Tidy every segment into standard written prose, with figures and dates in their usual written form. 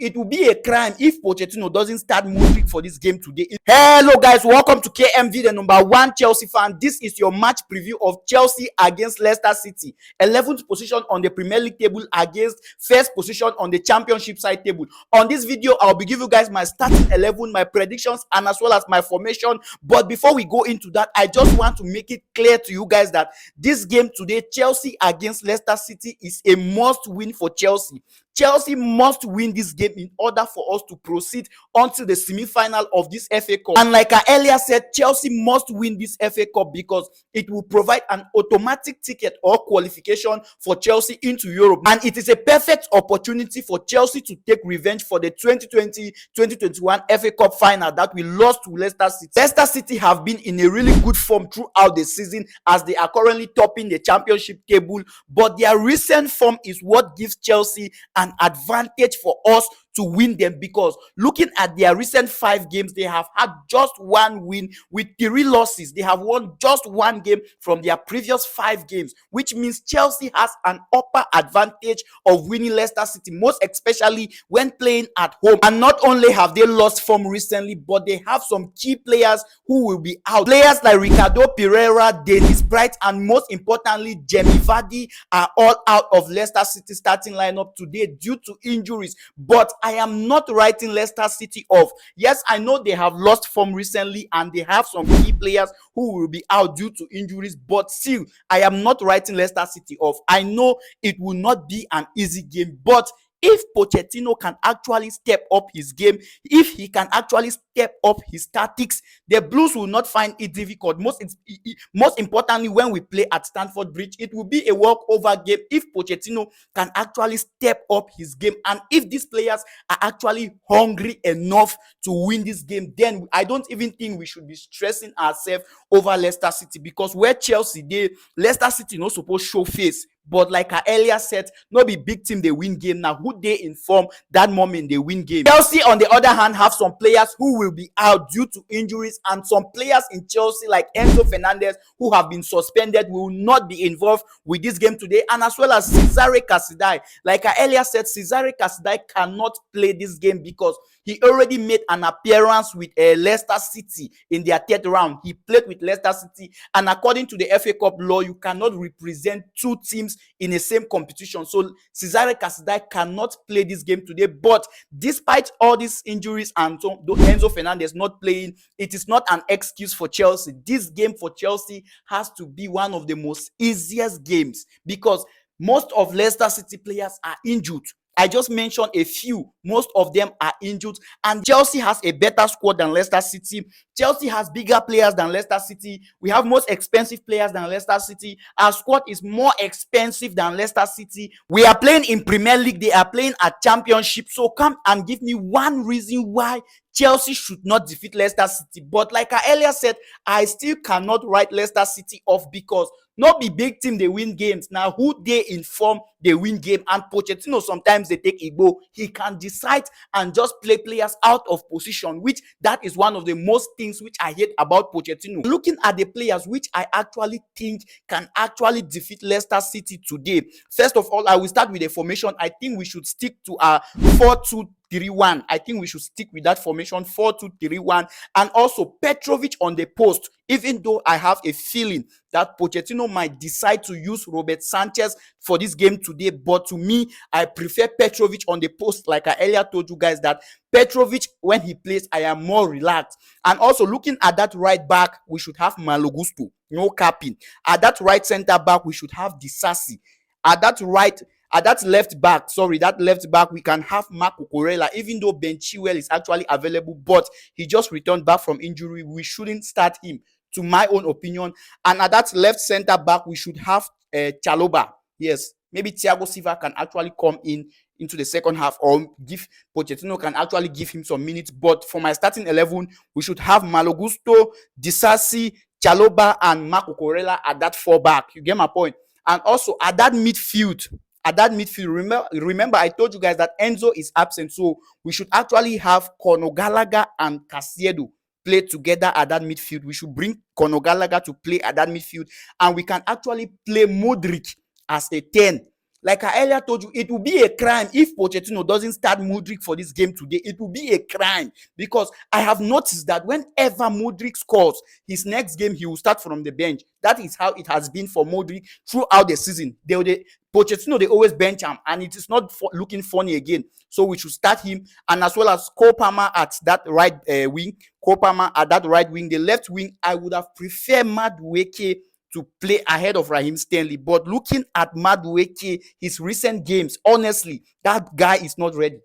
It will be a crime if Pochettino doesn't start Mudryk for this game today. Hello guys, welcome to KMV, the #1 Chelsea fan. This is your match preview of Chelsea against Leicester City. 11th position on the Premier League table against first position on the Championship side table. On this video, I'll be giving you guys my starting 11, my predictions, and as well as my formation. But before we go into that, I just want to make it clear to you guys that this game today, Chelsea against Leicester City, is a must win for Chelsea. Chelsea must win this game in order for us to proceed until the semi-final of this FA Cup. And like I earlier said, Chelsea must win this FA Cup because it will provide an automatic ticket or qualification for Chelsea into Europe. And it is a perfect opportunity for Chelsea to take revenge for the 2020-2021 FA Cup final that we lost to Leicester City. Leicester City have been in a really good form throughout the season as they are currently topping the Championship table, but their recent form is what gives Chelsea an advantage for us to win them, because looking at their recent 5 games, they have had just 1 win with 3 losses. They have won just 1 game from their previous 5 games, which means Chelsea has an upper advantage of winning Leicester City, most especially when playing at home. And not only have they lost form recently, but they have some key players who will be out. Players like Ricardo Pereira, Dennis Bright, and most importantly Jamie Vardy are all out of Leicester City starting lineup today due to injuries. But I am not writing Leicester City off. Yes, I know they have lost form recently and they have some key players who will be out due to injuries, but still, I am not writing Leicester City off. I know it will not be an easy game, but if Pochettino can actually step up his game, if he can actually step up his tactics, the Blues will not find it difficult. Most importantly, when we play at Stamford Bridge, it will be a walkover game if Pochettino can actually step up his game. And if these players are actually hungry enough to win this game, then I don't even think we should be stressing ourselves over Leicester City, because where Chelsea dey, Leicester City no suppose show face. But like I earlier said, no be big team they win game. Now who they inform that moment they win game. Chelsea on the other hand have some players who will be out due to injuries, and some players in Chelsea like Enzo Fenandez who have been suspended will not be involved with this game today, and as well as Cesare Casadei. Like I earlier said, Cesare Casadei cannot play this game because he already made an appearance with Leicester City in their 3rd round. He played with Leicester City, and according to the FA Cup law, you cannot represent 2 teams in the same competition. So Cesare Casadei cannot play this game today. But despite all these injuries and Enzo Fenandez not playing, it is not an excuse for Chelsea. This game for Chelsea has to be one of the most easiest games because most of Leicester City players are injured. I just mentioned a few. Most of them are injured, and Chelsea has a better squad than Leicester City. Chelsea has bigger players than Leicester City. We have most expensive players than Leicester City. Our squad is more expensive than Leicester City. We are playing in Premier League. They are playing at Championship. So come and give me one reason why Chelsea should not defeat Leicester City. But like I earlier said, I still cannot write Leicester City off because not be big team they win games. Now who they inform they win game, and Pochettino sometimes they take Igbo. He can decide and just play players out of position, which that is one of the most things which I hate about Pochettino. Looking at the players which I actually think can actually defeat Leicester City today. First of all, I will start with the formation. I think we should stick to our 4-2-3-1. I think we should stick with that formation, 4-2-3-1, and also Petrovic on the post. Even though I have a feeling that Pochettino might decide to use Robert Sanchez for this game today, but to me, I prefer Petrovic on the post. Like I earlier told you guys that Petrovic, when he plays, I am more relaxed. And also looking at that right back, we should have Malo Gusto, no capping. At that right center back, we should have Disasi. At that left back, we can have Marco Corella, even though Ben Chilwell is actually available, but he just returned back from injury. We shouldn't start him, to my own opinion. And at that left center back, we should have Chalobah. Yes, maybe Thiago Silva can actually come into the second half, or give Pochettino can actually give him some minutes. But for my starting 11, we should have Malo Gusto, Disasi, Chalobah, and Marco Corella at that 4 back. You get my point? And also at that midfield, remember I told you guys that Enzo is absent, so we should actually have Conor Gallagher and Caicedo play together at that midfield. We should bring Conor Gallagher to play at that midfield, and we can actually play Mudryk as a 10. Like I earlier told you, it will be a crime if Pochettino doesn't start Mudryk for this game today. It will be a crime because I have noticed that whenever Mudryk scores, his next game he will start from the bench. That is how it has been for Mudryk throughout the season. Pochettino, they always bench him, and it is not looking funny again. So we should start him, and as well as Cole Palmer at that right wing. Cole Palmer at that right wing. The left wing, I would have preferred Madueke to play ahead of Raheem Stanley. But looking at Madueke, his recent games, honestly, that guy is not ready.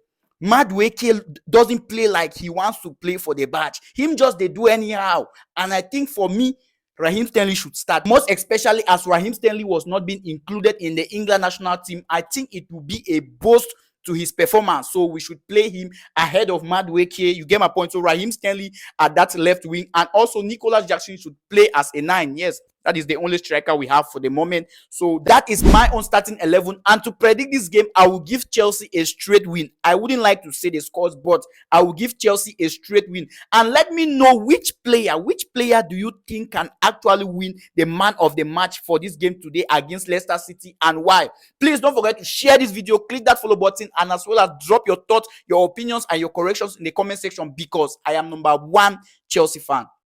Madueke doesn't play like he wants to play for the badge. Him just they do anyhow. And I think for me, Raheem Stanley should start. Most especially as Raheem Stanley was not being included in the England national team. I think it will be a boost to his performance. So we should play him ahead of Madueke. You get my point. So Raheem Stanley at that left wing, and also Nicholas Jackson should play as a 9. Yes, that is the only striker we have for the moment. So that is my own starting 11. And to predict this game, I will give Chelsea a straight win. I wouldn't like to say the scores, but I will give Chelsea a straight win. And let me know which player do you think can actually win the man of the match for this game today against Leicester City, and why. Please don't forget to share this video, click that follow button, and as well as drop your thoughts, your opinions, and your corrections in the comment section, because I am number one Chelsea fan.